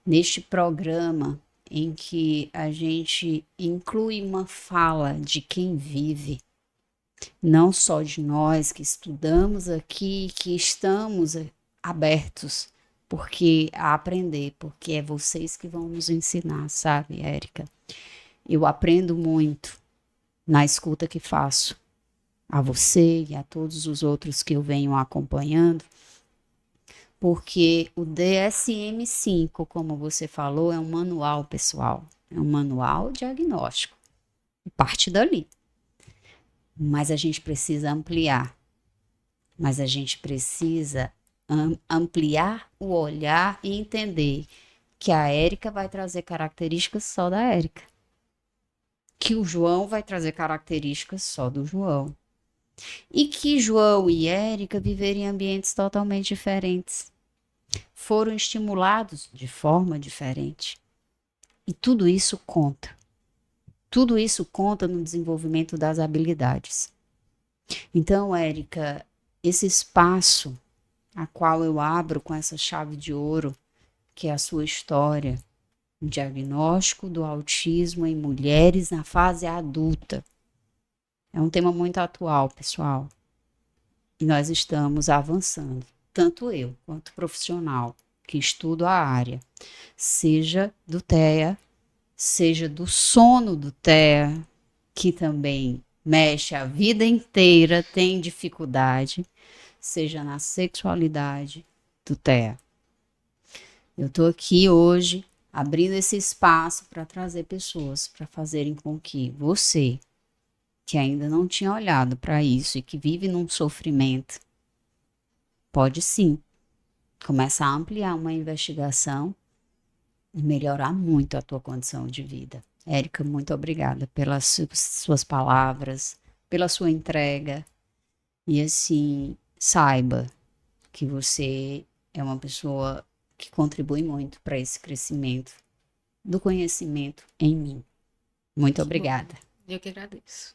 A: neste programa em que a gente inclui uma fala de quem vive, não só de nós que estudamos aqui, que estamos abertos a aprender, porque é vocês que vão nos ensinar, sabe, Érica? Eu aprendo muito na escuta que faço a você e a todos os outros que eu venho acompanhando, porque o DSM-5, como você falou, é um manual, pessoal, é um manual diagnóstico, parte dali. Mas a gente precisa ampliar, mas a gente precisa ampliar o olhar e entender que a Érica vai trazer características só da Érica, que o João vai trazer características só do João, e que João e Érica viveram em ambientes totalmente diferentes, foram estimulados de forma diferente, e tudo isso conta no desenvolvimento das habilidades. Então, Érica, esse espaço a qual eu abro com essa chave de ouro, que é a sua história, o diagnóstico do autismo em mulheres na fase adulta. É um tema muito atual, pessoal. E nós estamos avançando, tanto eu quanto profissional que estudo a área, seja do TEA, seja do sono do TEA, que também mexe a vida inteira, tem dificuldade, seja na sexualidade do TEA. Eu estou aqui hoje abrindo esse espaço para trazer pessoas para fazerem com que você, que ainda não tinha olhado para isso e que vive num sofrimento, pode sim começar a ampliar uma investigação e melhorar muito a tua condição de vida. Érica, muito obrigada pelas suas palavras, pela sua entrega, e assim, saiba que você é uma pessoa que contribui muito para esse crescimento do conhecimento em mim. Muito obrigada.
B: Eu que agradeço.